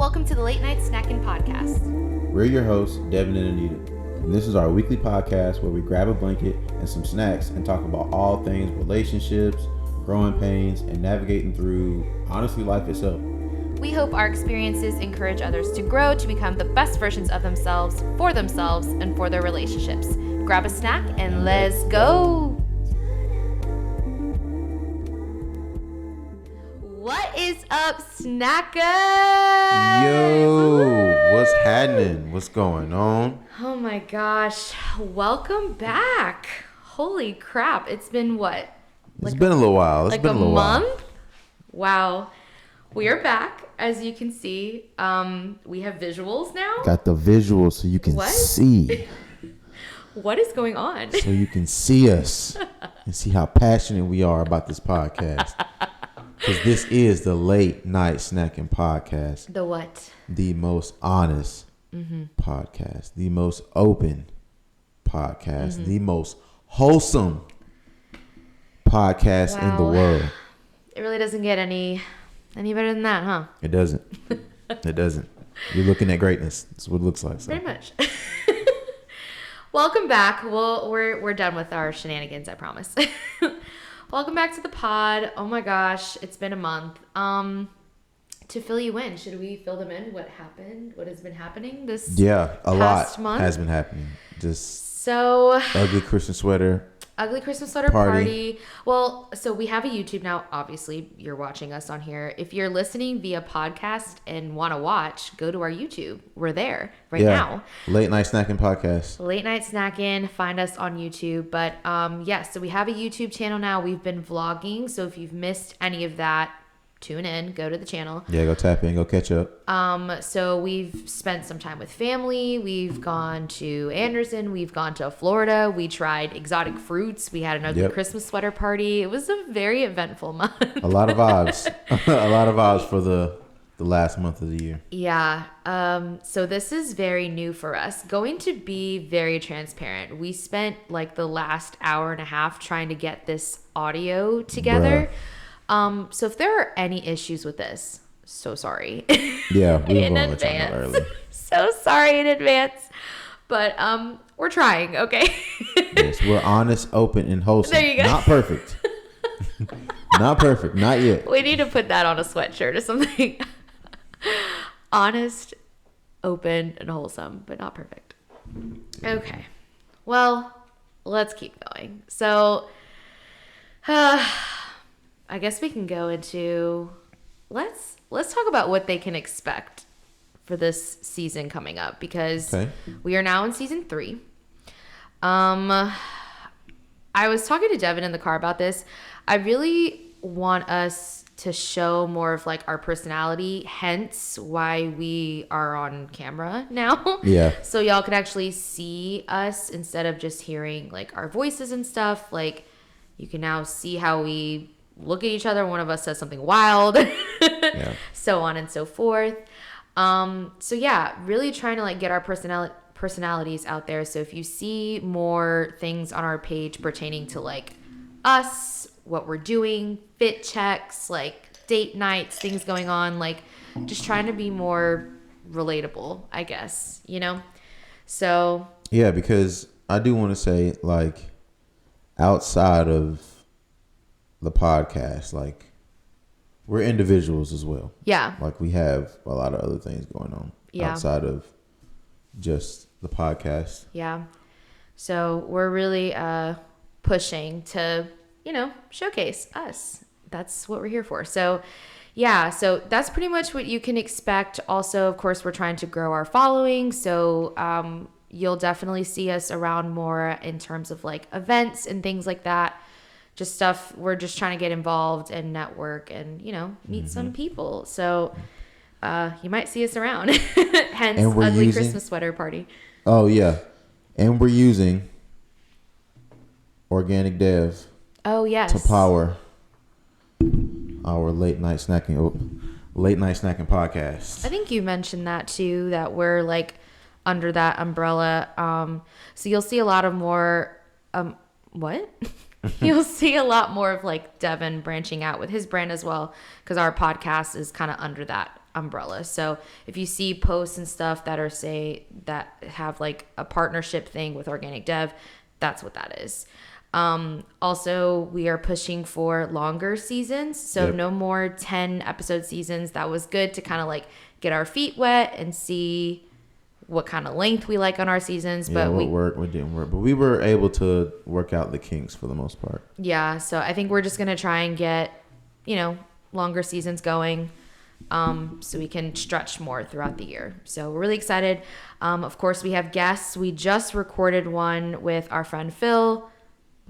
welcome to the Late Night Snacking Podcast. We're your hosts, Devin and Anita. And this is our weekly podcast where we grab a blanket and some snacks and talk about all things relationships, growing pains, and navigating through, honestly, life itself. We hope our experiences encourage others to grow to become the best versions of themselves, and for their relationships. Grab a snack and let's go. What is up, snackers? Yo, what's happening? What's going on? Oh my gosh. Welcome back. Holy crap. It's been what? It's been a little while. It's been a little month? Wow. We are back, as you can see. We have visuals now. Got the visuals so you can see. What is going on? So you can see us and see how passionate we are about this podcast. Because this is the Late Night Snacking Podcast. The what? The most honest podcast. The most open podcast. The most wholesome podcast in the world. It really doesn't get any better than that, huh? It doesn't. It doesn't. You're looking at greatness. That's what it looks like. So. Pretty much. Welcome back. Well, we're done with our shenanigans, I promise. Welcome back to the pod. Oh my gosh, it's been a month. To fill you in, should we fill them in? What happened? What has been happening this a lot month? Has been happening. Just so ugly Christmas sweater party. Well, so we have a YouTube now. Obviously, you're watching us on here. If you're listening via podcast and want to watch, go to our YouTube. We're there now. Late Night Snacking Podcast. Late Night Snacking. Find us on YouTube. But so we have a YouTube channel now. We've been vlogging. So if you've missed any of that, tune in, go to the channel. Yeah, go tap in, go catch up. So we've spent some time with family. We've gone to Anderson. We've gone to Florida. We tried exotic fruits. We had an ugly Christmas sweater party. It was a very eventful month. A lot of vibes. A lot of vibes for the last month of the year. Yeah. So this is very new for us. Going to be very transparent. We spent like the last hour and a half trying to get this audio together. Bruh. So if there are any issues with this, so sorry. Yeah, we in were going to let y'all know early. So sorry in advance. But we're trying, okay? Yes, we're honest, open, and wholesome. There you go. Not perfect. Not perfect. Not yet. We need to put that on a sweatshirt or something. Honest, open, and wholesome, but not perfect. Okay. Well, let's keep going. So, I guess we can go into let's talk about what they can expect for this season coming up, because we are now in season 3. I was talking to Devin in the car about this. I really want us to show more of like our personality, hence why we are on camera now. Yeah. So y'all can actually see us instead of just hearing like our voices and stuff. Like you can now see how we look at each other. One of us says something wild, so on and so forth. So yeah, really trying to like get our personalities out there. So if you see more things on our page pertaining to like us, what we're doing, fit checks, like date nights, things going on, like just trying to be more relatable, I guess, So yeah, because I do want to say, like, outside of the podcast, like, we're individuals as well. Yeah. Like, we have a lot of other things going on outside of just the podcast. Yeah. So we're really pushing to, showcase us. That's what we're here for. So yeah, so that's pretty much what you can expect. Also, of course, we're trying to grow our following. So you'll definitely see us around more in terms of like events and things like that. Just stuff, we're just trying to get involved and network and, meet some people. So you might see us around. Hence, ugly Christmas sweater party. Oh, yeah. And we're using Organic Dev. Oh, yes. To power our late night snacking podcast. I think you mentioned that too, that we're like under that umbrella. So you'll see a lot of more, what? You'll see a lot more of like Devin branching out with his brand as well, because our podcast is kind of under that umbrella. So if you see posts and stuff that have like a partnership thing with Organic Dev, that's what that is. Also, we are pushing for longer seasons. So no more 10 episode seasons. That was good to kind of like get our feet wet and see what kind of length we like on our seasons. But what didn't work. But we were able to work out the kinks for the most part. Yeah. So I think we're just going to try and get, longer seasons going. So we can stretch more throughout the year. So we're really excited. Of course, we have guests. We just recorded one with our friend Phil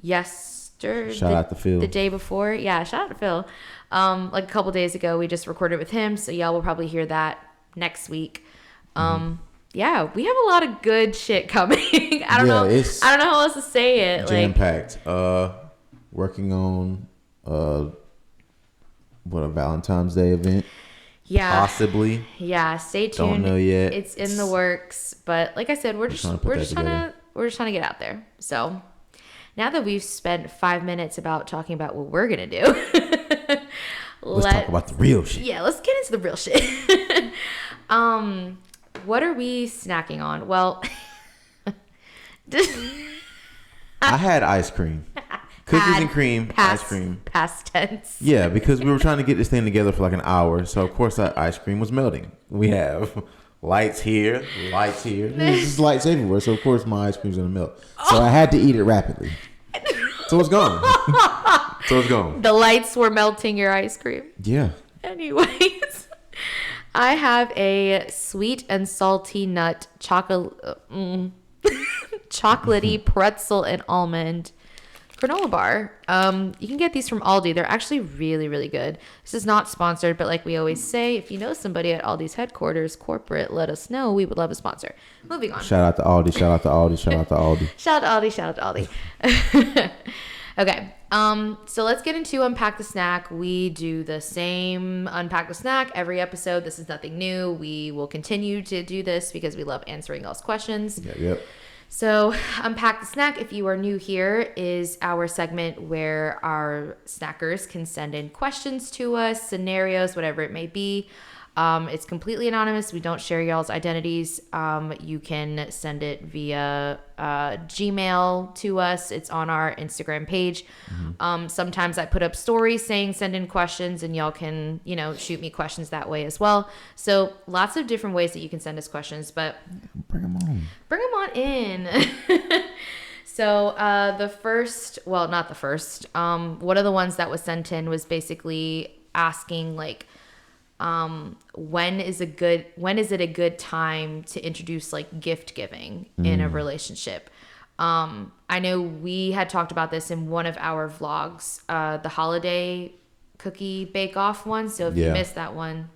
yesterday. Shout out to Phil. The day before. Yeah, shout out to Phil. Like a couple days ago, we just recorded with him. So y'all will probably hear that next week. Yeah, we have a lot of good shit coming. I don't know how else to say it. Jam-packed. Working on a Valentine's Day event. Yeah. Possibly. Yeah, stay tuned. Don't know yet. It's in the works, but like I said, we're just trying to get out there. So, now that we've spent 5 minutes about talking about what we're going to do, let's talk about the real shit. Yeah, let's get into the real shit. What are we snacking on? Well, I had ice cream. Cookies and cream, ice cream. Past tense. Yeah, because we were trying to get this thing together for like an hour. So, of course, that ice cream was melting. We have lights here, lights here. There's just lights everywhere. So, of course, my ice cream's going to melt. So, I had to eat it rapidly. So, it's gone. The lights were melting your ice cream. Yeah. Anyways, I have a sweet and salty nut chocolatey pretzel and almond granola bar. You can get these from Aldi. They're actually really, really good. This is not sponsored, but like we always say, if you know somebody at Aldi's headquarters, corporate, let us know. We would love a sponsor. Moving on. Shout out to Aldi. Shout out to Aldi. Shout out to Aldi. Shout out to Aldi. Shout out to Aldi. Okay. So let's get into Unpack the Snack. We do the same Unpack the Snack every episode. This is nothing new. We will continue to do this because we love answering y'all's questions. Yep. So Unpack the Snack, if you are new here, is our segment where our snackers can send in questions to us, scenarios, whatever it may be. It's completely anonymous. We don't share y'all's identities. You can send it via Gmail to us. It's on our Instagram page. Sometimes I put up stories saying send in questions, and y'all can, shoot me questions that way as well. So lots of different ways that you can send us questions, but bring them on. Bring them on in. So not the first. One of the ones that was sent in was basically asking like, when is it a good time to introduce like gift giving in a relationship? I know we had talked about this in one of our vlogs, the holiday cookie bake off one. So if you missed that one,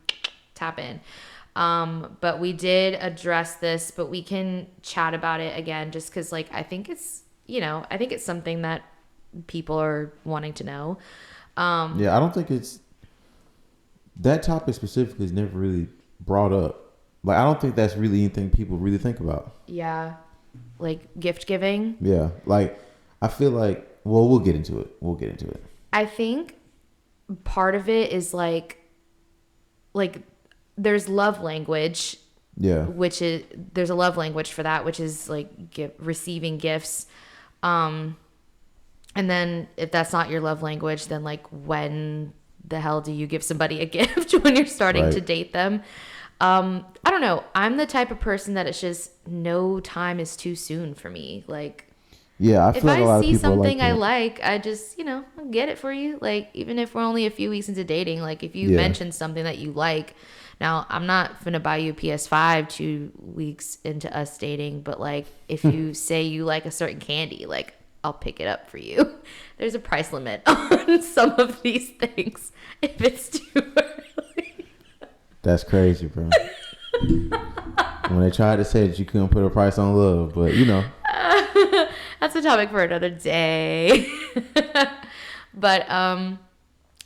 tap in. But we did address this, but we can chat about it again, just cause like, I think it's something that people are wanting to know. I don't think that topic specifically is never really brought up. Like, I don't think that's really anything people really think about. Yeah. Like gift giving. Yeah. Like, I feel like, well, we'll get into it. I think part of it is like there's love language. Yeah. There's a love language for that, which is like receiving gifts. And then if that's not your love language, then like when the hell do you give somebody a gift when you're starting to date them? I don't know. I'm the type of person that it's just no time is too soon for me. Like, yeah, I feel like a lot of people see something like I like, I just, I'll get it for you. Like, even if we're only a few weeks into dating, like if you mention something that you like, now I'm not gonna buy you a PS5 2 weeks into us dating, but like if you say you like a certain candy, like I'll pick it up for you. There's a price limit on some of these things if it's too early. That's crazy, bro. When they tried to say that you couldn't put a price on love, but that's a topic for another day. But no,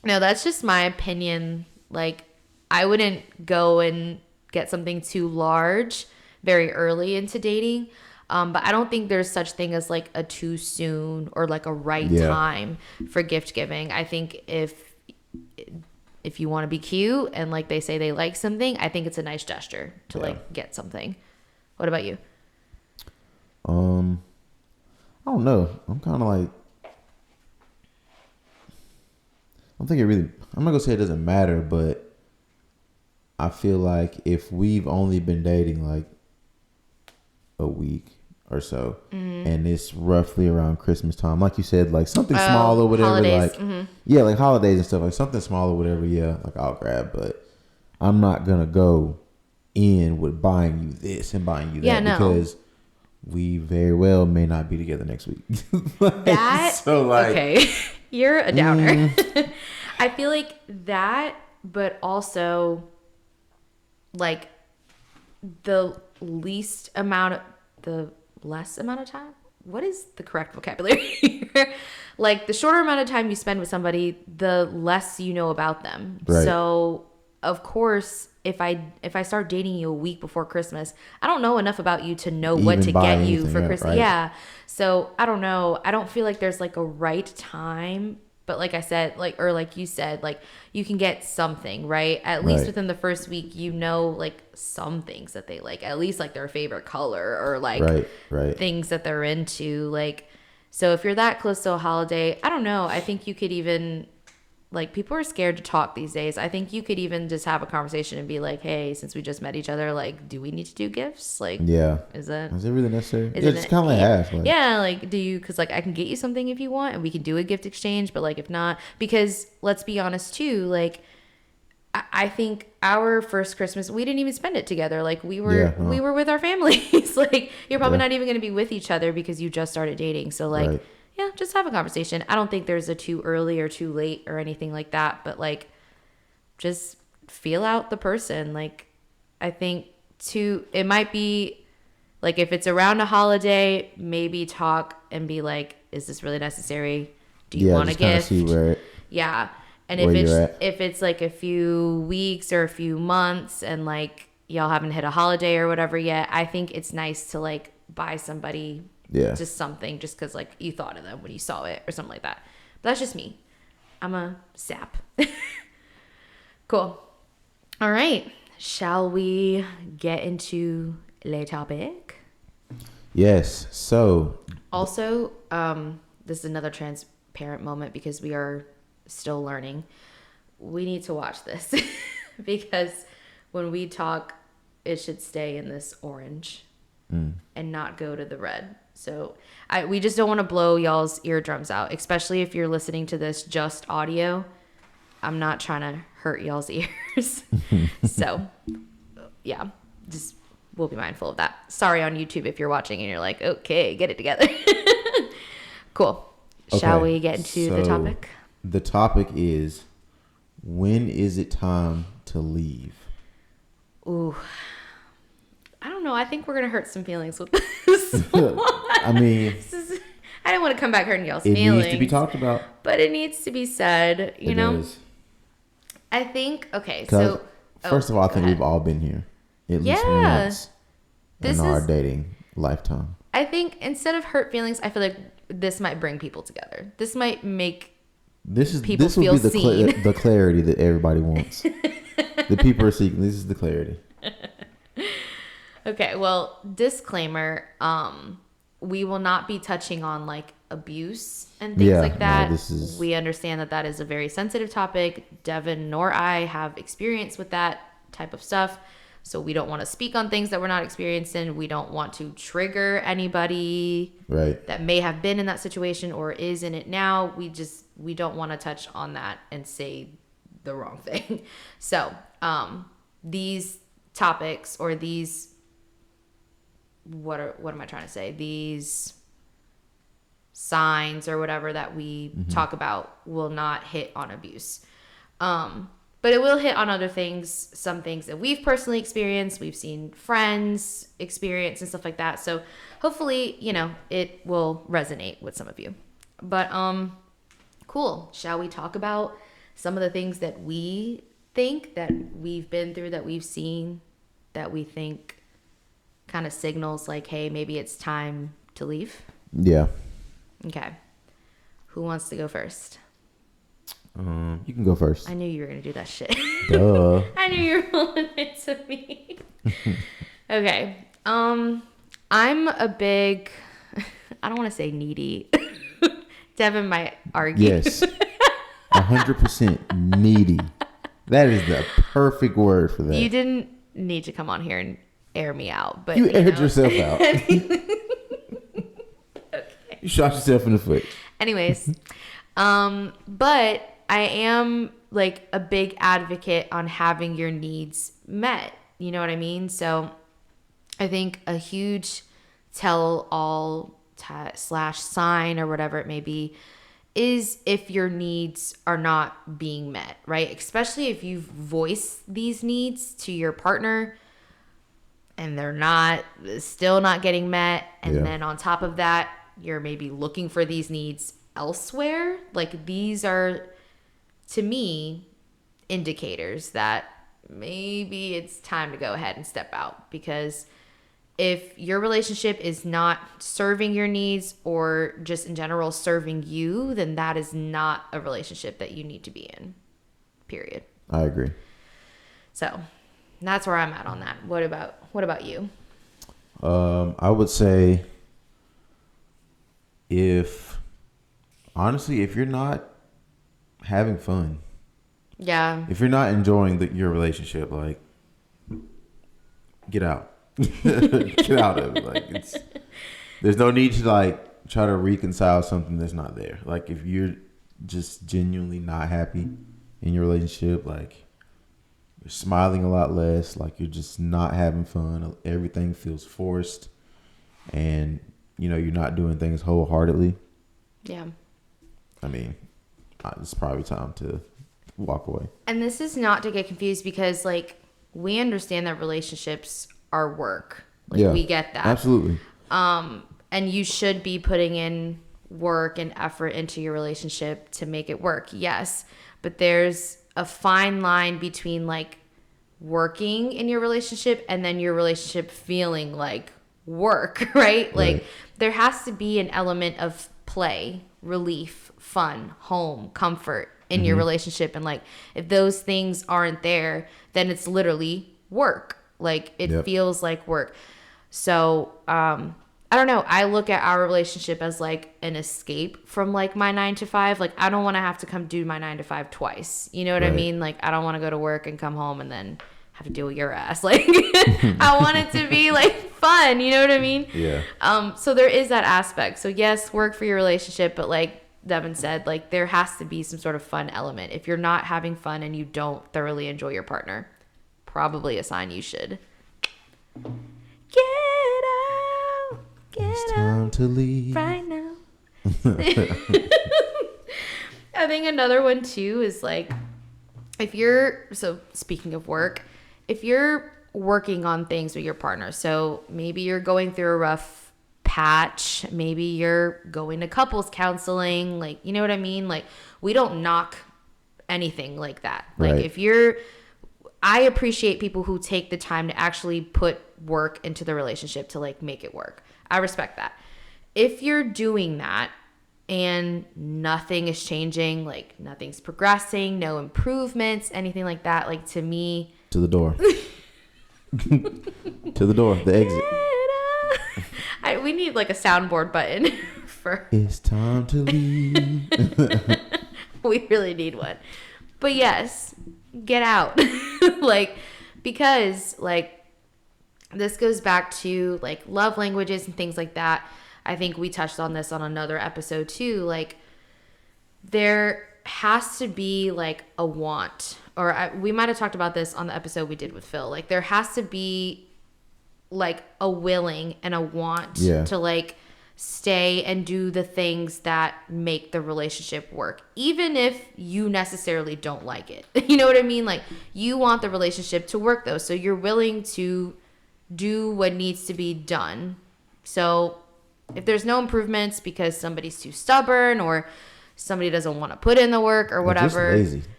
that's just my opinion. Like, I wouldn't go and get something too large very early into dating. But I don't think there's such thing as like a too soon or like a right time for gift giving. I think if if you want to be cute and like they say they like something, I think it's a nice gesture to like get something. What about you? I don't know. I'm kind of like, I'm not gonna say it doesn't matter, but I feel like if we've only been dating like a week or so, and it's roughly around Christmas time, like you said, like something small or whatever, holidays. like yeah, like holidays and stuff, like something small or whatever, yeah, like I'll grab, but I'm not gonna go in with buying you this and buying you that because we very well may not be together next week. That so like, okay, you're a downer. I feel like that, but also like the less amount of time. What is the correct vocabulary here? Like the shorter amount of time you spend with somebody, the less you know about them. Right. So of course, if I start dating you a week before Christmas, I don't know enough about you to know what to get you for Christmas. Right? Yeah. So I don't know. I don't feel like there's like a right time. But like I said, like you said, like you can get something, right? At least within the first week, you know, like some things that they like, at least like their favorite color or like things that they're into. Like, so if you're that close to a holiday, I don't know. I think you could even, like, people are scared to talk these days. I think you could even just have a conversation and be like, hey, since we just met each other, like, do we need to do gifts? Like, is it really necessary? Yeah, just kind of like ask. Like, yeah, like, do you, because, like, I can get you something if you want and we can do a gift exchange, but, like, if not, because let's be honest, too, like, I think our first Christmas, we didn't even spend it together. Like, we were with our families. Like, you're probably not even going to be with each other because you just started dating. So, like, yeah, just have a conversation. I don't think there's a too early or too late or anything like that, but like just feel out the person. Like I think it might be like if it's around a holiday, maybe talk and be like, is this really necessary? Do you want a gift? Yeah. And if it's like a few weeks or a few months and like y'all haven't hit a holiday or whatever yet, I think it's nice to like buy somebody just something just because like you thought of them when you saw it or something like that. But that's just me. I'm a sap. Cool. All right. Shall we get into le topic? Yes. So also, this is another transparent moment because we are still learning. We need to watch this because when we talk, it should stay in this orange and not go to the red. So we just don't want to blow y'all's eardrums out, especially if you're listening to this just audio. I'm not trying to hurt y'all's ears. So, yeah, just we'll be mindful of that. Sorry on YouTube if you're watching and you're like, okay, get it together. Cool. Okay, shall we get into the topic? The topic is, when is it time to leave? Ooh. I don't know. I think we're going to hurt some feelings with this one. I mean, I don't want to come back hurting y'all's feelings. It needs to be talked about. But it needs to be said, you know? Does. I think, okay, so. First of all, I think we've all been here at least once in our dating lifetime. I think instead of hurt feelings, I feel like this might bring people together. This might make people feel seen. The clarity that everybody wants. The people are seeking. This is the clarity. Okay, well, disclaimer, we will not be touching on like abuse and things like that. No, we understand that is a very sensitive topic. Devin nor I have experience with that type of stuff. So we don't want to speak on things that we're not experienced in. We don't want to trigger anybody that may have been in that situation or is in it now. We don't want to touch on that and say the wrong thing. So these topics or these what am I trying to say? These signs or whatever that we talk about will not hit on abuse. But it will hit on other things, some things that we've personally experienced, we've seen friends experience and stuff like that. So hopefully, it will resonate with some of you. But cool. Shall we talk about some of the things that we think that we've been through, that we've seen, that we think kind of signals like, hey, maybe it's time to leave? Yeah. Okay. Who wants to go first? You can go first. I knew you were going to do that shit. Duh. I knew you were rolling it to me. Okay. I'm a big, I don't want to say needy. Devin might argue. Yes. 100% needy. That is the perfect word for that. You didn't need to come on here and air me out, but you aired yourself out. Okay. You shot yourself in the foot. Anyways, but I am like a big advocate on having your needs met. You know what I mean? So I think a huge tell-all slash sign or whatever it may be is if your needs are not being met, right? Especially if you've voiced these needs to your partner and they're still not getting met. And then on top of that, you're maybe looking for these needs elsewhere. Like, these are, to me, indicators that maybe it's time to go ahead and step out. Because if your relationship is not serving your needs or just in general serving you, then that is not a relationship that you need to be in, period. I agree. So that's where I'm at on that. What about you? I would say if you're not having fun, if you're not enjoying your relationship, like, get out. Get out of it. Like, there's no need to like try to reconcile something that's not there. Like, if you're just genuinely not happy in your relationship, like, you're smiling a lot less, like, you're just not having fun, everything feels forced, and you're not doing things wholeheartedly. Yeah. I mean, it's probably time to walk away. And this is not to get confused, because like, we understand that relationships are work. Like, we get that. Absolutely. And you should be putting in work and effort into your relationship to make it work. Yes. But there's a fine line between like working in your relationship and then your relationship feeling like work, right? Like, there has to be an element of play, relief, fun, home, comfort in your relationship. And like, if those things aren't there, then it's literally work. Like, it feels like work. So, I don't know. I look at our relationship as like an escape from like my 9 to 5. Like, I don't want to have to come do my 9 to 5 twice. You know what I mean? Like, I don't want to go to work and come home and then have to deal with your ass. Like, I want it to be like fun. You know what I mean? Yeah. So there is that aspect. So yes, work for your relationship, but like Devin said, like, there has to be some sort of fun element. If you're not having fun and you don't thoroughly enjoy your partner, probably a sign you should get out. It's time to leave right now. I think another one too is like, so speaking of work, if you're working on things with your partner, so maybe you're going through a rough patch, maybe you're going to couples counseling, like, you know what I mean? Like, we don't knock anything like that. Like, I appreciate people who take the time to actually put work into the relationship to like make it work. I respect that. If you're doing that and nothing is changing, like nothing's progressing, no improvements, anything like that, like, to me, to the door. To the door, the exit. We need like a soundboard button for it's time to leave. We really need one. But yes, get out. Like, because like, this goes back to like love languages and things like that. I think we touched on this on another episode too. Like, there has to be like a want, or we might have talked about this on the episode we did with Phil. Like, there has to be like a willing and a want to like stay and do the things that make the relationship work, even if you necessarily don't like it. You know what I mean? Like, you want the relationship to work though, so you're willing to do what needs to be done. So if there's no improvements because somebody's too stubborn or somebody doesn't want to put in the work or whatever,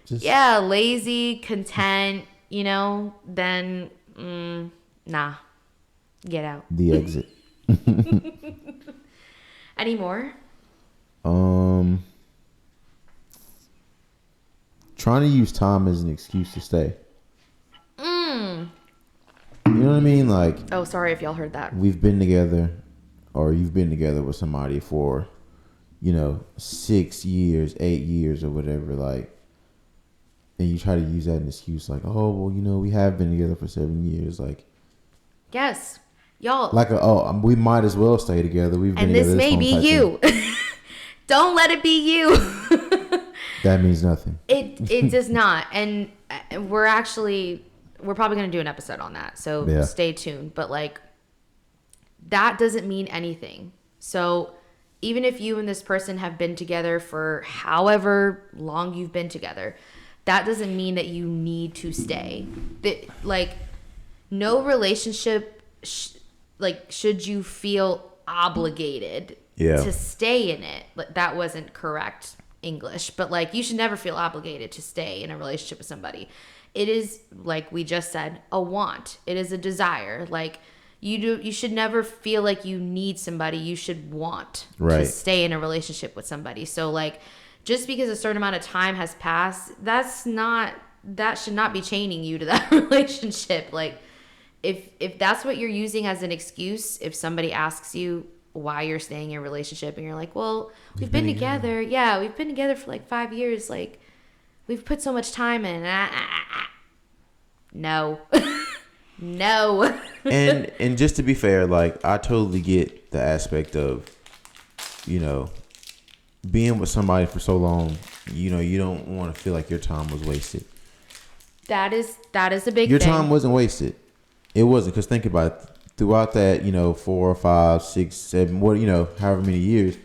lazy, content, then nah, get out. The exit. Any more? trying to use time as an excuse to stay. You know what I mean? Like, oh, sorry if y'all heard that. We've been together, or you've been together with somebody for, 6 years, 8 years, or whatever. Like, and you try to use that as an excuse, like, oh, well, we have been together for 7 years. Like, yes, y'all. Like, we might as well stay together. We've been and together this may be you. Don't let it be you. That means nothing. It does not. And we're probably going to do an episode on that. So stay tuned. But like, that doesn't mean anything. So even if you and this person have been together for however long you've been together, that doesn't mean that you need to stay. Like, no relationship, should you feel obligated to stay in it. That wasn't correct English, but like, you should never feel obligated to stay in a relationship with somebody. It is, like we just said, a want. It is a desire. Like, you should never feel like you need somebody. You should want to stay in a relationship with somebody. So like, just because a certain amount of time has passed, that should not be chaining you to that relationship. Like, if that's what you're using as an excuse, if somebody asks you why you're staying in a relationship and you're like, well, we've been together. Yeah, we've been together for like 5 years. Like, we've put so much time in. No. No. and just to be fair, like, I totally get the aspect of, being with somebody for so long, you don't want to feel like your time was wasted. That is a big thing. Your time wasn't wasted. It wasn't, because think about it. Throughout that, 4 or 5, 6, 7, however many years,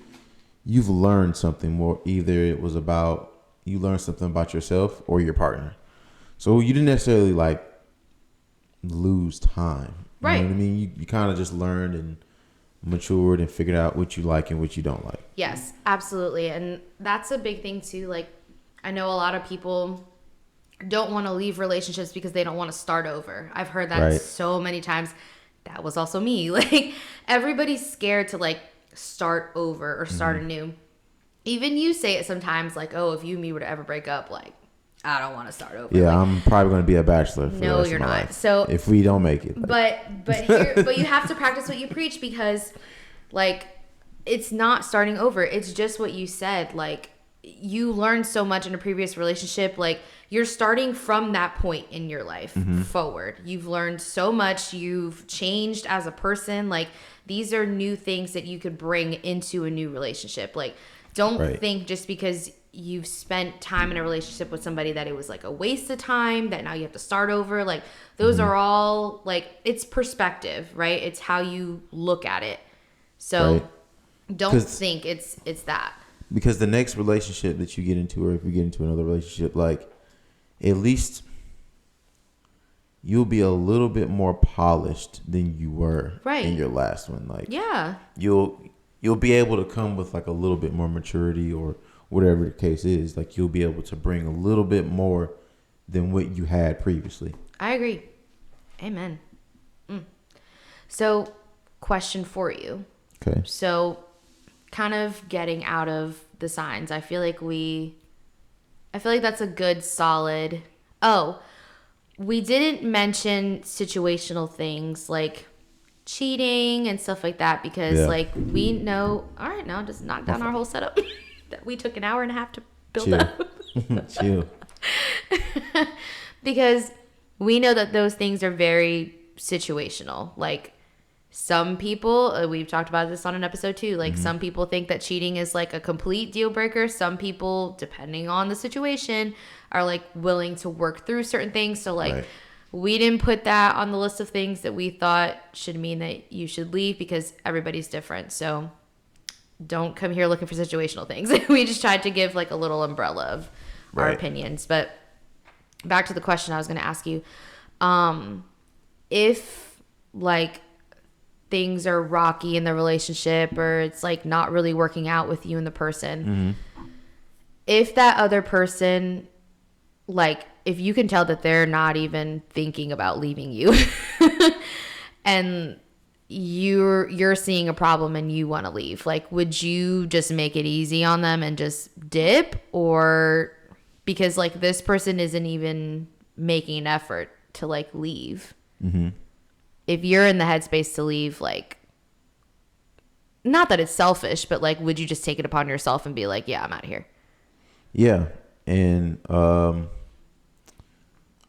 you've learned something more. Either it was about, you learned something about yourself or your partner. So you didn't necessarily like lose time. You know what I mean? You kind of just learned and matured and figured out what you like and what you don't like. Yes, absolutely. And that's a big thing too. Like, I know a lot of people don't want to leave relationships because they don't want to start over. I've heard that so many times. That was also me. Like, everybody's scared to like start over or start anew. Even you say it sometimes, like, oh, if you and me were to ever break up, like, I don't want to start over. Yeah, like, I'm probably going to be a bachelor for the rest you're of my not. life, So if we don't make it. But you have to practice what you preach, because like, it's not starting over. It's just what you said. Like, you learned so much in a previous relationship. Like, you're starting from that point in your life forward. You've learned so much. You've changed as a person. Like, these are new things that you could bring into a new relationship. Like, don't think just because you've spent time in a relationship with somebody that it was like a waste of time, that now you have to start over. Like, those are all, like, it's perspective, right? It's how you look at it. So don't think it's that. Because the next relationship that you get into, or if you get into another relationship, like, at least you'll be a little bit more polished than you were in your last one. Like, you'll be able to come with like a little bit more maturity, or whatever the case is. Like, you'll be able to bring a little bit more than what you had previously. I agree. Amen. So, question for you. Okay. So, kind of getting out of the signs, I feel like that's a good solid. Oh, we didn't mention situational things like cheating and stuff like that, because like, we know, all right, now just knock down our whole setup that we took an hour and a half to build up. Chill. Because we know that those things are very situational. Like, some people, we've talked about this on an episode too, like, some people think that cheating is like a complete deal breaker. Some people, depending on the situation, are like willing to work through certain things. So like, we didn't put that on the list of things that we thought should mean that you should leave, because everybody's different. So don't come here looking for situational things. We just tried to give like a little umbrella of our opinions. But back to the question I was going to ask you. If like things are rocky in the relationship, or it's like not really working out with you and the person, if that other person, like, if you can tell that they're not even thinking about leaving you and you're seeing a problem and you want to leave, like, would you just make it easy on them and just dip, or because like this person isn't even making an effort to like leave. Mm-hmm. If you're in the headspace to leave, like, not that it's selfish, but like, would you just take it upon yourself and be like, yeah, I'm out of here? Yeah. And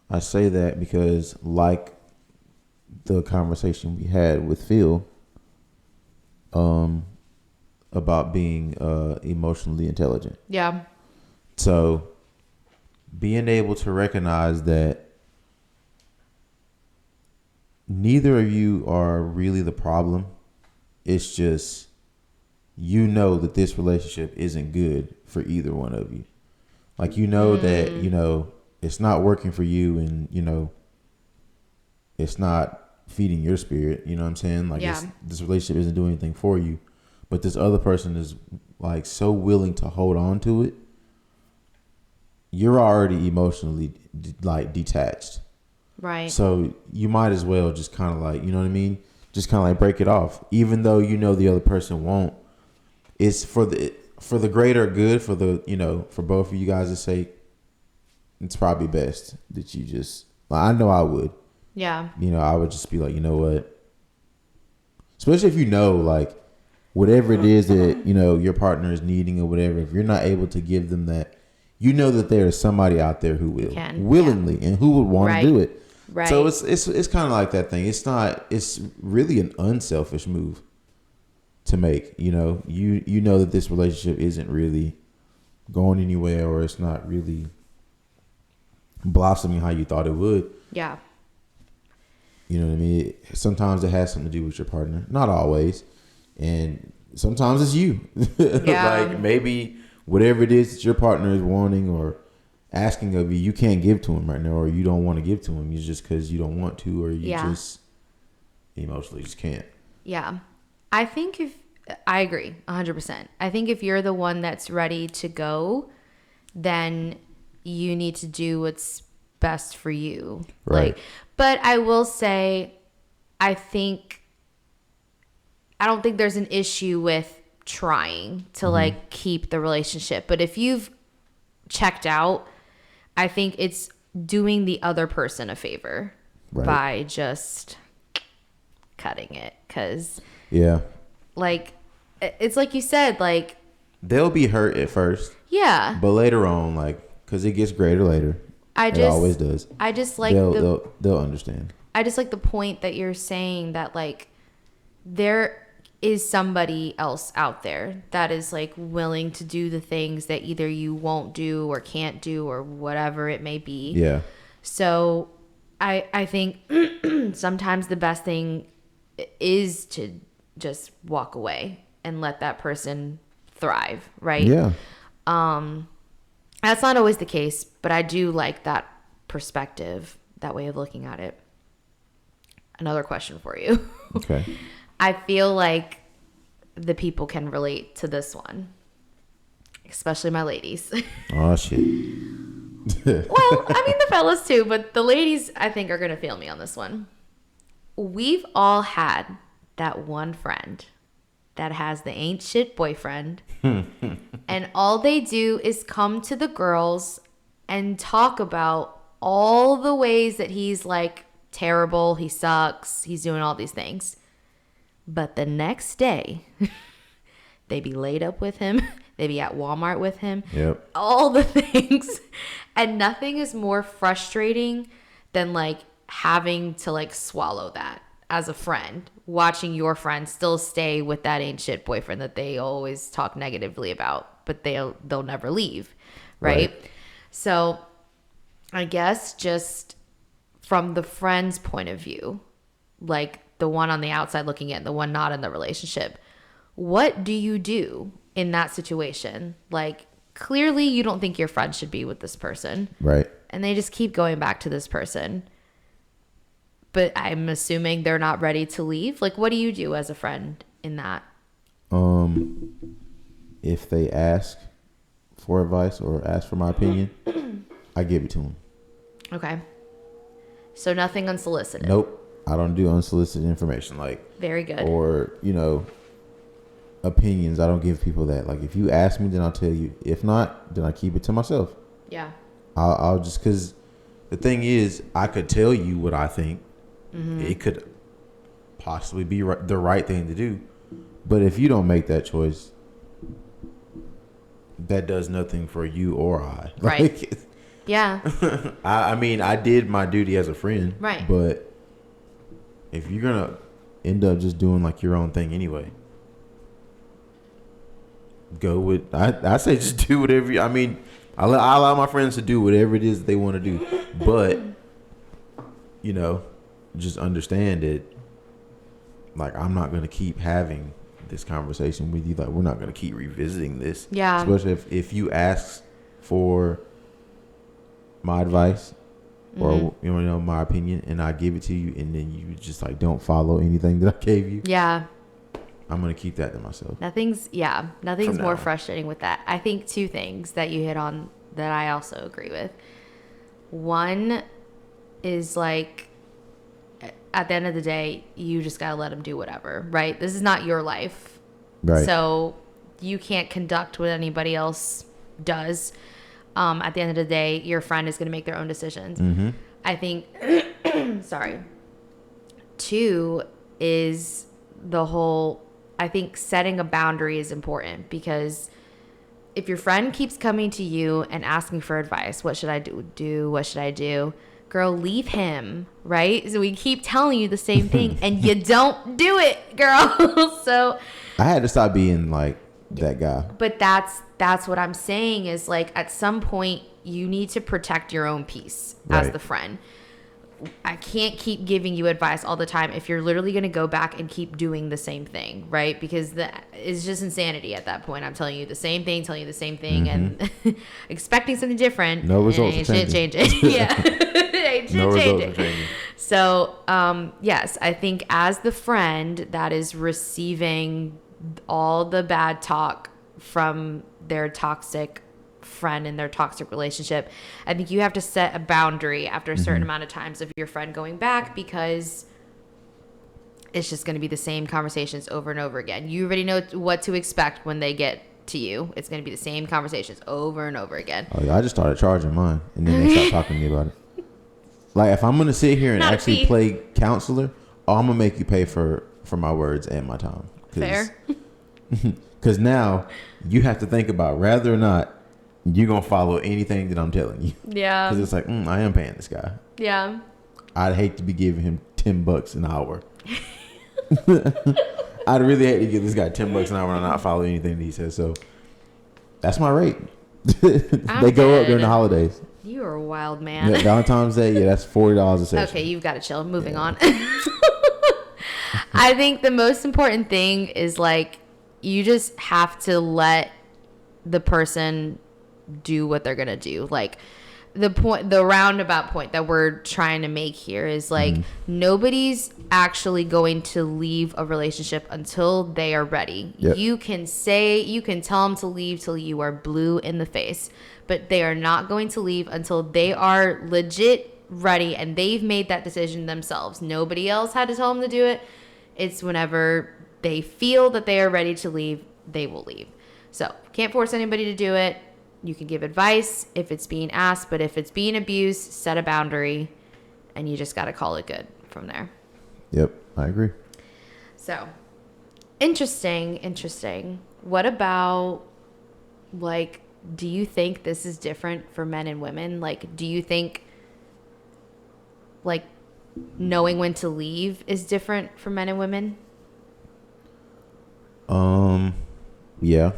I say that because, like the conversation we had with Phil about being emotionally intelligent. Yeah. So being able to recognize that neither of you are really the problem. It's just, you know that this relationship isn't good for either one of you. Like, you know that, you know, it's not working for you, and, you know, it's not feeding your spirit. You know what I'm saying? Like, this relationship isn't doing anything for you, but this other person is like so willing to hold on to it. You're already emotionally like detached. Right. So you might as well just kind of like, you know what I mean? Just kind of like break it off, even though you know the other person won't. It's for the greater good, for the, you know, for both of you guys' sake. It's probably best that you just, I know I would. Yeah. You know, I would just be like, you know what? Especially if you know, like, whatever it is that, you know, your partner is needing or whatever, if you're not able to give them that, you know that there is somebody out there who will willingly and who would want to do it. Right. So it's kind of like that thing. It's really an unselfish move to make. You know, you know that this relationship isn't really going anywhere, or it's not really blossoming how you thought it would. Yeah. You know what I mean? Sometimes it has something to do with your partner. Not always. And sometimes it's you. Yeah. Like, maybe whatever it is that your partner is wanting or asking of you, you can't give to him right now, or you don't want to give to him. It's just because you don't want to, or you just emotionally just can't. Yeah. I agree 100%. I think if you're the one that's ready to go, then you need to do what's best for you. Right. Like, but I will say, I don't think there's an issue with trying to like keep the relationship. But if you've checked out, I think it's doing the other person a favor by just cutting it. Cause like, it's like you said, like, they'll be hurt at first. Yeah. But later on, like, cause it gets greater later. It always does. I just like they'll understand. I just like the point that you're saying that like there is somebody else out there that is like willing to do the things that either you won't do or can't do or whatever it may be. Yeah. So I think sometimes the best thing is to just walk away and let that person thrive, right? Yeah. That's not always the case, but I do like that perspective, that way of looking at it. Another question for you. Okay. I feel like the people can relate to this one, especially my ladies. Oh, shit. Well, I mean the fellas too, but the ladies I think are going to feel me on this one. We've all had that one friend that has the ain't shit boyfriend and all they do is come to the girls and talk about all the ways that he's like terrible, he sucks, he's doing all these things. But the next day, they be laid up with him. They be at Walmart with him. Yep. All the things. And nothing is more frustrating than like having to like swallow that as a friend. Watching your friend still stay with that ain't shit boyfriend that they always talk negatively about, but they'll never leave. Right? So I guess just from the friend's point of view, like the one on the outside looking in, the one not in the relationship, what do you do in that situation? Like, clearly you don't think your friend should be with this person. Right. And they just keep going back to this person. But I'm assuming they're not ready to leave. Like, what do you do as a friend in that? If they ask for advice or ask for my opinion, I give it to them. Okay. So nothing unsolicited. Nope. I don't do unsolicited information. Like, very good. Or, you know, opinions. I don't give people that. Like, if you ask me, then I'll tell you. If not, then I keep it to myself. Yeah. I'll just, because the thing is, I could tell you what I think. It could possibly be the right thing to do, but if you don't make that choice, that does nothing for you or I. Right. Like, yeah. I mean, I did my duty as a friend. Right. But if you're gonna end up just doing like your own thing anyway, go with. I say just do whatever. I mean, I allow my friends to do whatever it is they want to do, but you know, just understand it. Like, I'm not gonna keep having this conversation with you. Like, we're not gonna keep revisiting this. Yeah. Especially if you ask for my advice or my opinion, and I give it to you, and then you just like don't follow anything that I gave you. Yeah. I'm gonna keep that to myself. Nothing's more frustrating with that. I think two things that you hit on that I also agree with. One is like, at the end of the day, you just gotta let them do whatever, right? This is not your life, right? So you can't conduct what anybody else does. At the end of the day, your friend is gonna make their own decisions. I think. Sorry. Two is the whole. I think setting a boundary is important, because if your friend keeps coming to you and asking for advice, what should I do? What should I do? Girl, leave him, right? So we keep telling you the same thing and you don't do it, girl. So I had to stop being like that guy. But that's what I'm saying is, like, at some point you need to protect your own peace as the friend. I can't keep giving you advice all the time if you're literally going to go back and keep doing the same thing, right? Because it's just insanity at that point. I'm telling you the same thing, and expecting something different. No results are changing. Yeah. No results are changing. So, yes, I think as the friend that is receiving all the bad talk from their toxic friend in their toxic relationship, I think you have to set a boundary after a certain amount of times of your friend going back, because it's just going to be the same conversations over and over again. You already know what to expect when they get to you. It's going to be the same conversations over and over again. Oh yeah, I just started charging mine, and then they stopped talking to me about it. Like, if I'm going to sit here and actually play counselor, I'm going to make you pay for my words and my time. Fair. Because now you have to think about whether or not you're going to follow anything that I'm telling you. Yeah. Because it's like, I am paying this guy. Yeah. I'd hate to be giving him $10 an hour. I'd really hate to give this guy $10 an hour and not follow anything that he says. So that's my rate. They go up during the holidays. You are a wild man. Yeah, Valentine's Day, that's $40 a session. Okay, you've got to chill. Moving on. I think the most important thing is, like, you just have to let the person do what they're gonna do. Like, the roundabout point that we're trying to make here is, like, nobody's actually going to leave a relationship until they are ready. Yep. You can tell them to leave till you are blue in the face, but they are not going to leave until they are legit ready and they've made that decision themselves. Nobody else had to tell them to do it. It's whenever they feel that they are ready to leave, they will leave. So can't force anybody to do it. You can give advice if it's being asked, but if it's being abused, set a boundary, and you just got to call it good from there. Yep, I agree. So, interesting. What about, like, do you think this is different for men and women? Like, do you think, like, knowing when to leave is different for men and women? Yeah.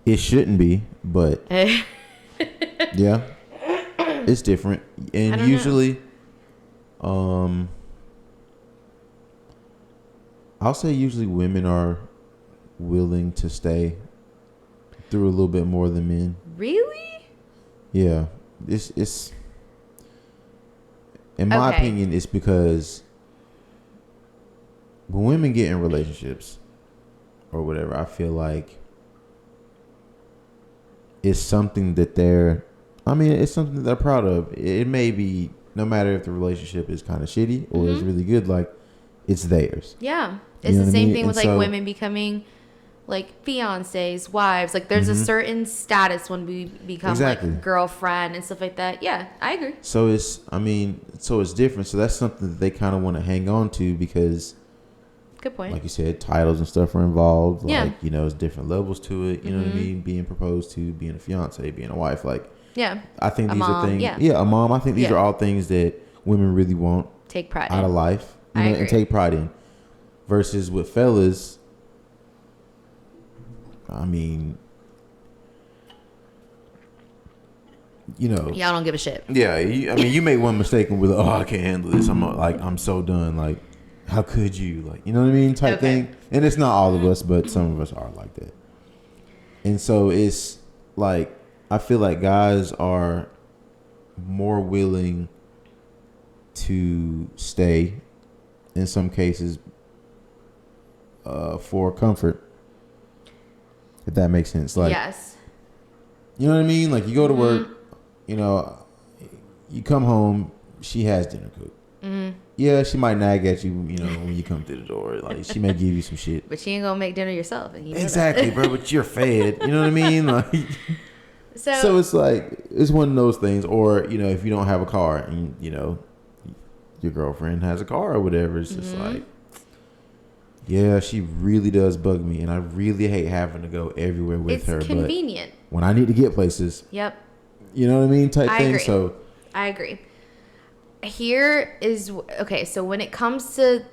It shouldn't be, but yeah, it's different. And usually, I'll say usually women are willing to stay through a little bit more than men. Really? Yeah. It's in my opinion, it's because when women get in relationships or whatever, I feel like it's something that it's something that they're proud of. It may be, no matter if the relationship is kind of shitty or is really good, like, it's theirs. Yeah. It's the same thing with, like, women becoming like fiancés, wives. Like there's a certain status when we become like girlfriend and stuff like that. Yeah, I agree. So it's different. So that's something that they kind of want to hang on to because, good point. Like you said, titles and stuff are involved. Yeah. Like, there's different levels to it. You know what I mean? Being proposed to, being a fiance, being a wife. Like, yeah. I think these are things. Yeah, a mom. I think these are all things that women really want. Take pride out of life. And take pride in. Versus with fellas, I mean, y'all don't give a shit. Yeah, you make one mistake and we're like, oh, I can't handle this. I'm so done. Like, how could you? Like, you know what I mean? Type thing. And it's not all of us, but some of us are like that. And so it's like, I feel like guys are more willing to stay in some cases for comfort, if that makes sense. Like, yes, you know what I mean? Like, you go to work, you come home, she has dinner cooked. Yeah, she might nag at you, when you come through the door. Like, she may give you some shit, but she ain't gonna make dinner yourself. And exactly, bro. But you're fed. You know what I mean? Like, so it's like, it's one of those things. Or if you don't have a car and your girlfriend has a car or whatever, it's just like, yeah, she really does bug me, and I really hate having to go everywhere with her. It's convenient. But when I need to get places, yep, you know what I mean, type thing. Agree. So I agree. Here is okay. So when it comes to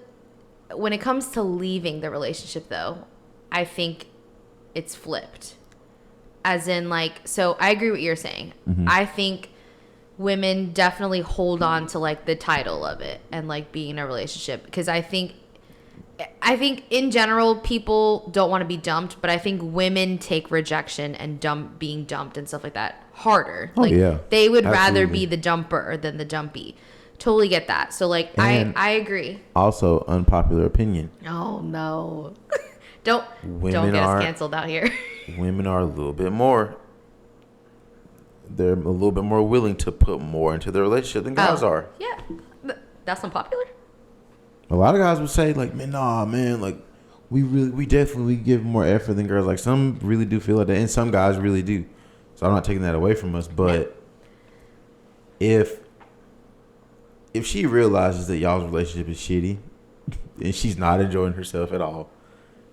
leaving the relationship, though, I think it's flipped. As in, like, so I agree what you're saying. I think women definitely hold on to like the title of it and like being in a relationship, because I think in general people don't want to be dumped, but I think women take rejection and being dumped and stuff like that harder. Oh, like, yeah. They would rather be the dumper than the dumpy. Totally get that. So like, I agree. Also, unpopular opinion. Oh no. Don't get us canceled out here. Women are a little bit more. They're a little bit more willing to put more into their relationship than guys are. Yeah, that's unpopular. A lot of guys would say, like, man, like, we definitely give more effort than girls. Like, some really do feel like that, and some guys really do. So I'm not taking that away from us. But if she realizes that y'all's relationship is shitty, and she's not enjoying herself at all,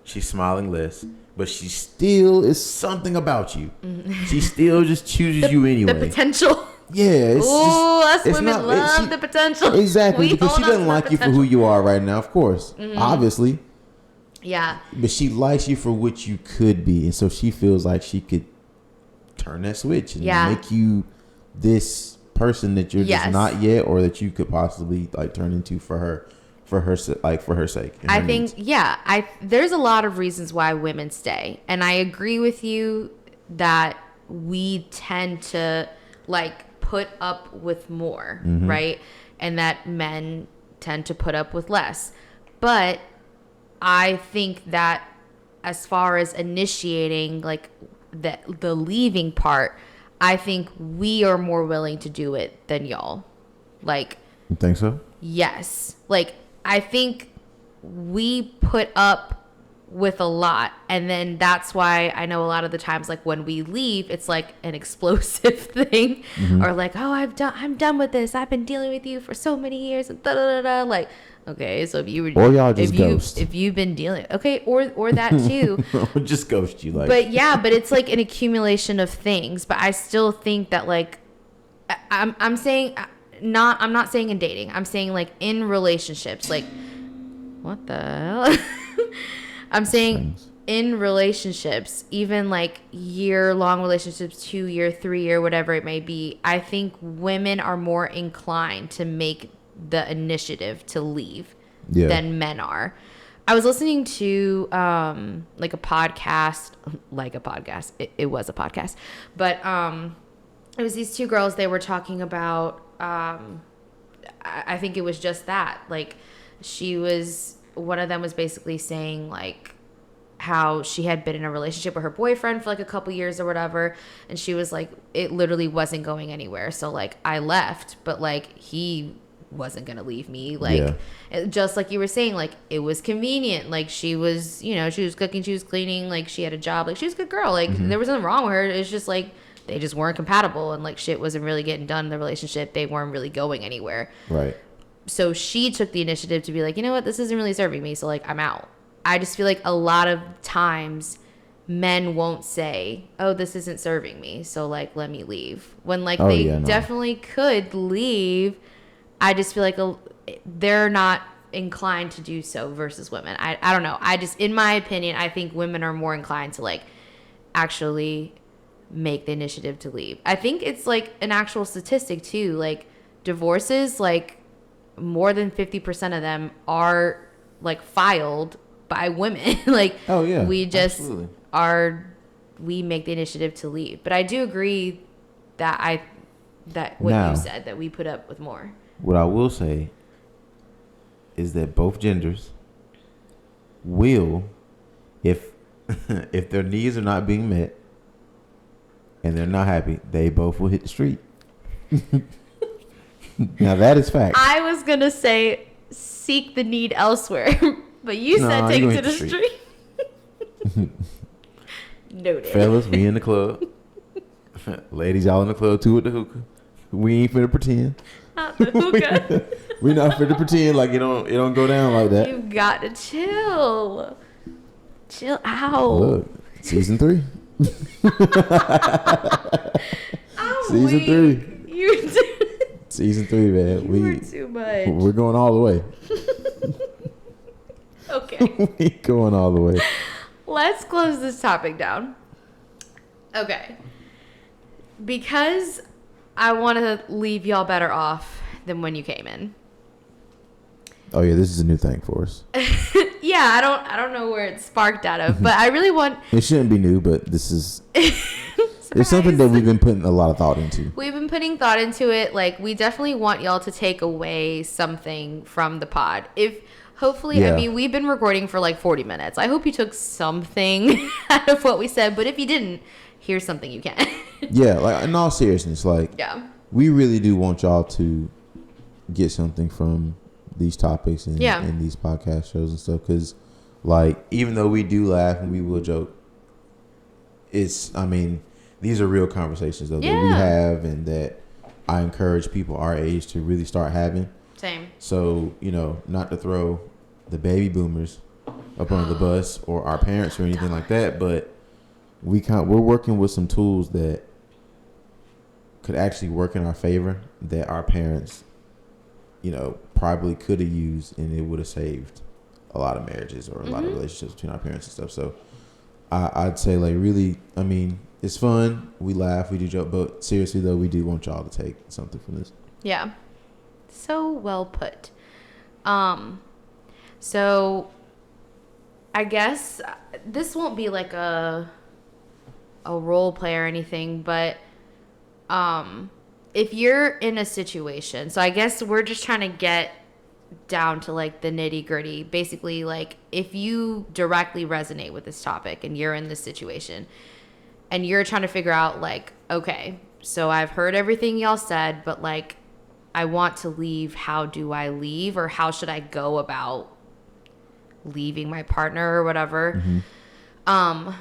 she's smiling less, but she still is something about you. She still just chooses you anyway. The potential. Yeah. Us women love the potential. Exactly. Because she doesn't like you for who you are right now, of course. Obviously. Yeah. But she likes you for what you could be. And so she feels like she could turn that switch and make you this person that you're just not yet, or that you could possibly like turn into for her sake. I think, there's a lot of reasons why women stay. And I agree with you that we tend to like put up with more, right? And that men tend to put up with less. But I think that as far as initiating like the leaving part, I think we are more willing to do it than y'all. Like, you think so? Yes. Like, I think we put up with a lot, and then that's why I know a lot of the times, like, when we leave, it's like an explosive thing, or like, oh, I'm done with this. I've been dealing with you for so many years, and da da da da. Like, okay, so if you were, or y'all just ghost. If you've been dealing, okay, or that too, just ghost you, like. But yeah, but it's like an accumulation of things. But I still think that, like, I'm saying. I'm not saying in dating. I'm saying like in relationships. Like, what the hell? I'm saying in relationships, even like year-long relationships, 2 year, 3 year, whatever it may be. I think women are more inclined to make the initiative to leave than men are. I was listening to like a podcast. It was a podcast, but it was these two girls. They were talking about. I think it was just that. Like, one of them was basically saying like how she had been in a relationship with her boyfriend for like a couple years or whatever, and she was like, it literally wasn't going anywhere. So like I left, but like he wasn't going to leave me. Like, just like you were saying, like, it was convenient. Like, she was, you know, she was cooking, she was cleaning, like, she had a job. Like, she was a good girl. Like, there was nothing wrong with her. It's just, like, they just weren't compatible, and, like, shit wasn't really getting done in the relationship. They weren't really going anywhere. Right. So she took the initiative to be like, you know what, this isn't really serving me, so, like, I'm out. I just feel like a lot of times men won't say, oh, this isn't serving me, so, like, let me leave. When, like, definitely could leave. I just feel like they're not inclined to do so versus women. I don't know. I just, in my opinion, I think women are more inclined to, like, actually make the initiative to leave. I think it's, like, an actual statistic, too. Like, divorces, like, more than 50% of them are, like, filed by women. Like, we just we make the initiative to leave. But I do agree that you said, that we put up with more. What I will say is that both genders will, if their needs are not being met and they're not happy, they both will hit the street. Now that is fact. I was gonna say seek the need elsewhere, but you said take it to the street. Noted. Fellas, we in the club. Ladies, y'all in the club too with the hookah. We ain't finna pretend. Not the hookah. We not finna pretend like it don't go down like that. You got to chill. Chill out. Look, season 3. Season 3. You too. Season 3, man. We're too much. We're going all the way. Okay. We going all the way. Let's close this topic down. Okay. Because I want to leave y'all better off than when you came in. Oh yeah, this is a new thing for us. Yeah, I don't know where it sparked out of, but I really want. It shouldn't be new, but this is. It's something that we've been putting a lot of thought into. We've been putting thought into it. Like, we definitely want y'all to take away something from the pod. Hopefully, I mean, we've been recording for like 40 minutes. I hope you took something out of what we said, but if you didn't, here's something you can. Yeah, like, in all seriousness, like, we really do want y'all to get something from these topics and these podcast shows and stuff, because, like, even though we do laugh and we will joke, these are real conversations, though, that we have and that I encourage people our age to really start having. Same. So, not to throw the baby boomers up under the bus or our parents or anything like that, but we're working with some tools that could actually work in our favor that our parents, probably could have used, and it would have saved a lot of marriages or a lot of relationships between our parents and stuff. So I'd say, like, really, it's fun. We laugh, we do joke, but seriously though, we do want y'all to take something from this. Yeah. So well put. So I guess this won't be like a role play or anything, but if you're in a situation, so I guess we're just trying to get down to like the nitty gritty. Basically, like, if you directly resonate with this topic and you're in this situation and you're trying to figure out, like, okay, so I've heard everything y'all said, but, like, I want to leave. How do I leave? Or how should I go about leaving my partner or whatever? Devin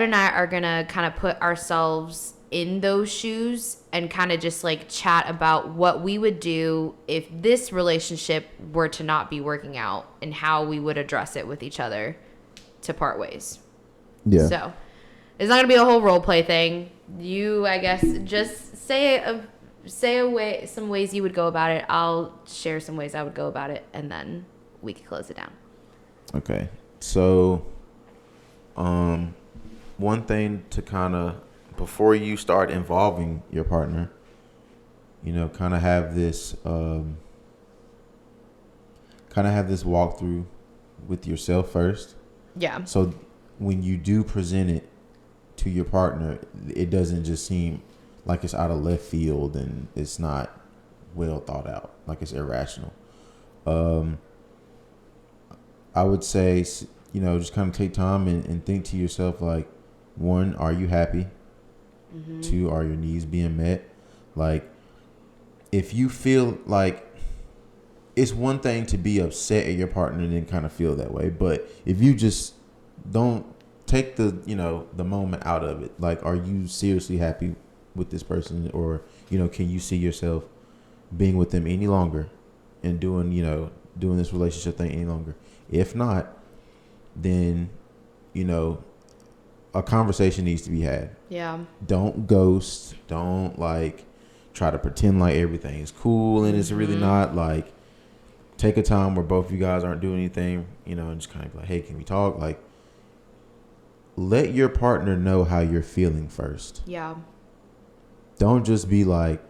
and I are going to kind of put ourselves in those shoes and kind of just, like, chat about what we would do if this relationship were to not be working out and how we would address it with each other to part ways. Yeah. So it's not going to be a whole role play thing. You, I guess, just say some ways you would go about it. I'll share some ways I would go about it, and then we can close it down. Okay. So, one thing to kind of, before you start involving your partner, kind of have this walkthrough with yourself first. Yeah. So when you do present it to your partner, it doesn't just seem like it's out of left field and it's not well thought out, like it's irrational. I would say, just kind of take time and think to yourself, like, 1, are you happy? 2, are your needs being met? Like, if you feel like it's one thing to be upset at your partner and then kind of feel that way, but if you just don't take the the moment out of it, like, are you seriously happy with this person, or can you see yourself being with them any longer and doing this relationship thing any longer? If not, then a conversation needs to be had. Yeah. Don't ghost. Don't like try to pretend like everything is cool and it's really not. Like, take a time where both of you guys aren't doing anything, and just kind of be like, hey, can we talk? Like, let your partner know how you're feeling first. Yeah. Don't just be like,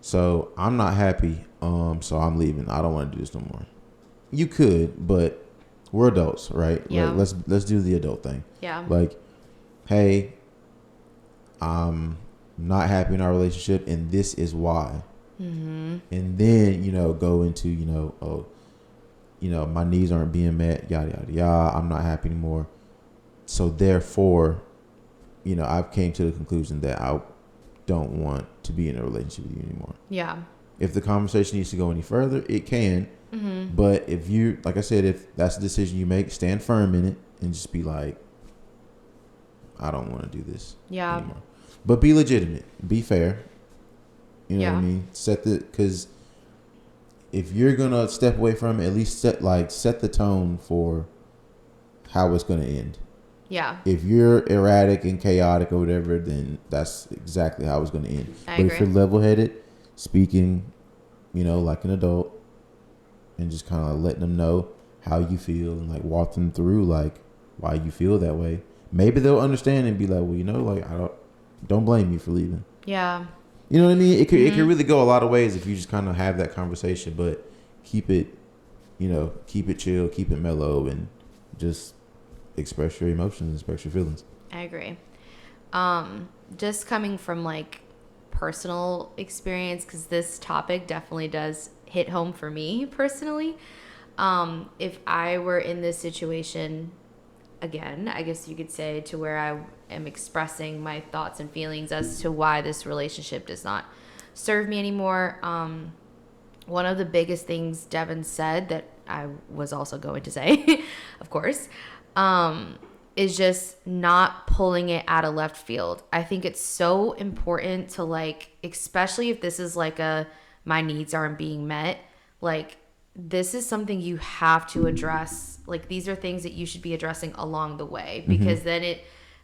so I'm not happy, so I'm leaving. I don't want to do this no more. You could, but we're adults, right? Yeah. Like, let's do the adult thing. Yeah. Like, hey, I'm not happy in our relationship, and this is why. And then go into my needs aren't being met, yada yada yada. I'm not happy anymore, so therefore, I've came to the conclusion that I don't want to be in a relationship with you anymore. Yeah. If the conversation needs to go any further, it can. But if you, like I said, if that's the decision you make, stand firm in it and just be like, I don't want to do this anymore. But be legitimate. Be fair. You know what I mean? Because if you're going to step away from it, at least set the tone for how it's going to end. Yeah. If you're erratic and chaotic or whatever, then that's exactly how it's going to end. But if you're level-headed, speaking, like an adult, and just kind of letting them know how you feel and like walk them through like why you feel that way. Maybe they'll understand and be like, well, like, I don't blame me for leaving. Yeah. You know what I mean? It could really go a lot of ways if you just kind of have that conversation, but keep it chill, keep it mellow, and just express your emotions, express your feelings. I agree. Just coming from like personal experience, because this topic definitely does hit home for me personally. If I were in this situation again, I guess you could say, to where I am expressing my thoughts and feelings as to why this relationship does not serve me anymore. One of the biggest things Devin said that I was also going to say, of course, is just not pulling it out of left field. I think it's so important to, like, especially if this is like my needs aren't being met, like, this is something you have to address. Like, these are things that you should be addressing along the way, because then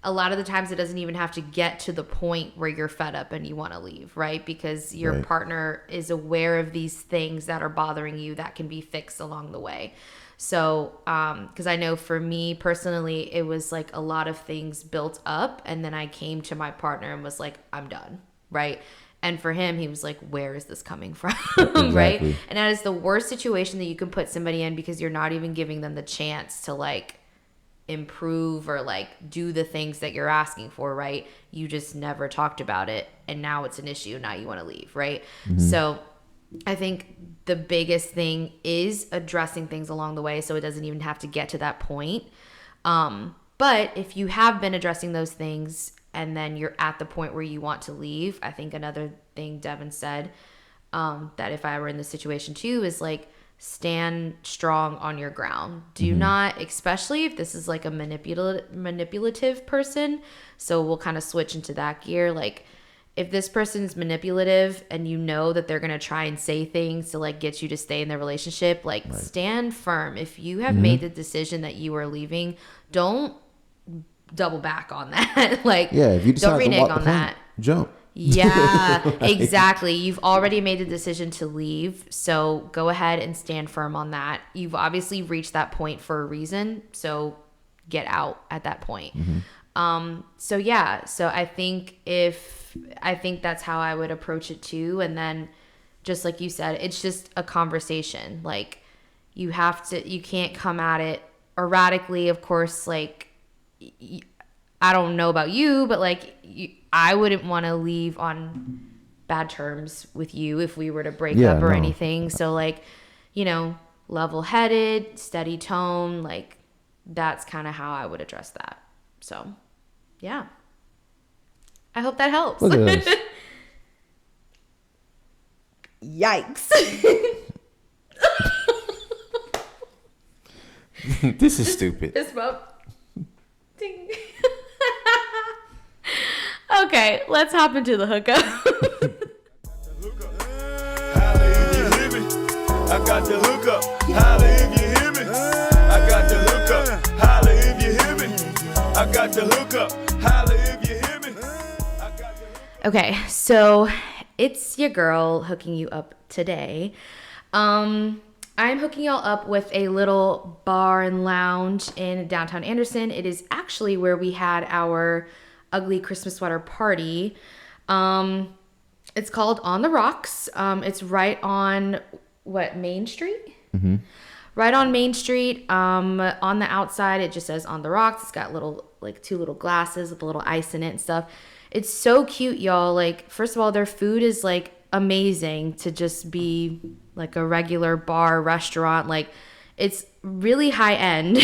a lot of the times it doesn't even have to get to the point where you're fed up and you want to leave, right? Because your partner is aware of these things that are bothering you that can be fixed along the way. So, because I know for me personally, it was like a lot of things built up, and then I came to my partner and was like, I'm done, right? And for him, he was like, where is this coming from? Exactly. Right? And that is the worst situation that you can put somebody in, because you're not even giving them the chance to, like, improve or, like, do the things that you're asking for, right? You just never talked about it, and now it's an issue. Now you want to leave, right? So I think the biggest thing is addressing things along the way, so it doesn't even have to get to that point. But if you have been addressing those things and then you're at the point where you want to leave, I think another thing Devin said, that if I were in this situation too, is like, stand strong on your ground. Do not, especially if this is like a manipulative person. So we'll kind of switch into that gear. Like, if this person is manipulative and you know that they're going to try and say things to, like, get you to stay in the relationship, like, stand firm. If you have made the decision that you are leaving, don't double back on that. Like, if you decide don't renege on that. Jump. Yeah, exactly. You've already made the decision to leave, so go ahead and stand firm on that. You've obviously reached that point for a reason, so get out at that point. So I think that's how I would approach it too. And then, just like you said, it's just a conversation. Like, you can't come at it erratically, of course. Like, I don't know about you, but like, I wouldn't want to leave on bad terms with you if we were to break up or anything. So, like, level-headed, steady tone, like, that's kind of how I would address that. So, yeah. I hope that helps. Yikes. This is stupid. Fist bump. Ding. Okay, let's hop into the hookup. I got the hookup. Holla if you hear me. I got the hookup. Holla if you hear me. I got the hookup. Holla if you hear me. Okay, so it's your girl hooking you up today. I'm hooking y'all up with a little bar and lounge in downtown Anderson. It is actually where we had our ugly Christmas sweater party. It's called On the Rocks. It's right on Main Street? Mm-hmm. Right on Main Street. On the outside, it just says On the Rocks. It's got two little glasses with a little ice in it and stuff. It's so cute, y'all. Like, first of all, their food is like amazing to just be like a regular bar restaurant. Like, it's really high end.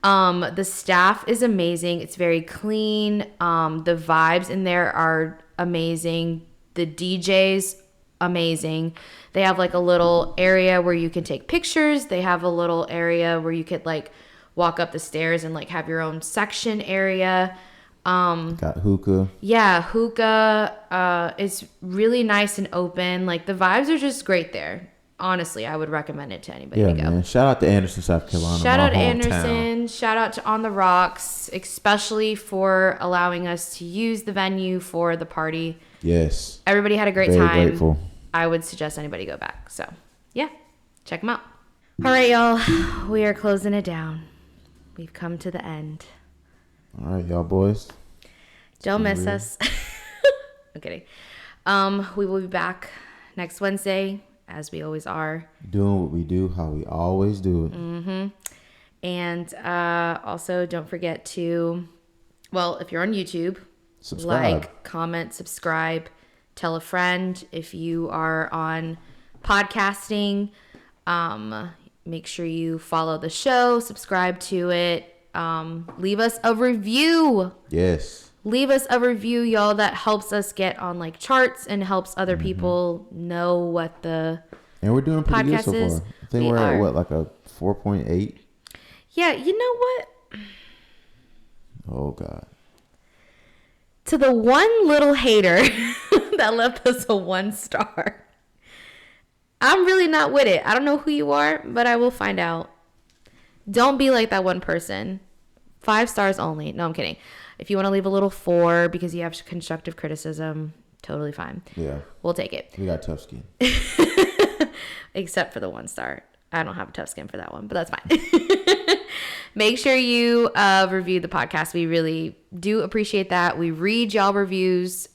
The staff is amazing. It's very clean. The vibes in there are amazing. The DJs, amazing. They have like a little area where you can take pictures. They have a little area where you could like walk up the stairs and like have your own section area. Got hookah. Yeah, hookah. It's really nice and open. Like, the vibes are just great there. Honestly, I would recommend it to anybody to go. Man. Shout out to Anderson, South Carolina. Shout out to Anderson. Shout out to On the Rocks, especially for allowing us to use the venue for the party. Yes. Everybody had a great Very time. Grateful. I would suggest anybody go back. So, yeah, check them out. All right, y'all. We are closing it down. We've come to the end. All right, y'all boys. Don't miss us. I'm kidding. We will be back next Wednesday, as we always are. Doing what we do, how we always do it. Mm-hmm. And also, don't forget to, well, if you're on YouTube, subscribe. Like, comment, subscribe, tell a friend. If you are on podcasting, make sure you follow the show, subscribe to it. Leave us a review. Yes. Leave us a review, y'all. That helps us get on like charts and helps other people know what the And we're doing pretty good so podcast is. far. I think we're at what, like a 4.8? Yeah, you know what? Oh God. To the one little hater that left us a 1 star, I'm really not with it. I don't know who you are, but I will find out. Don't be like that one person. 5 stars only. No, I'm kidding. If you want to leave a little 4 because you have constructive criticism, totally fine. Yeah. We'll take it. We got tough skin. Except for the 1 star. I don't have a tough skin for that one, but that's fine. Make sure you review the podcast. We really do appreciate that. We read y'all reviews.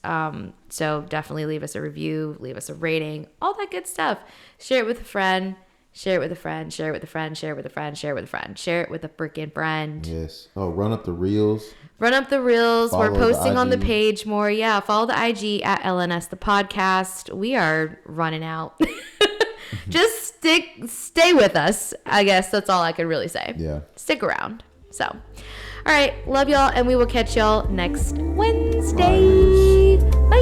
So definitely leave us a review, leave us a rating, all that good stuff. Share it with a friend. Share it with a friend. Share it with a friend. Share it with a friend. Share it with a friend. Share it with a freaking friend. Yes. Oh, run up the reels. Run up the reels. Follow We're posting on the IG. page more. Yeah, follow the IG at LNS the podcast. We are running out. Just stay with us. I guess that's all I could really say. Yeah. Stick around. So, all right, love y'all, and we will catch y'all next Wednesday. Bye.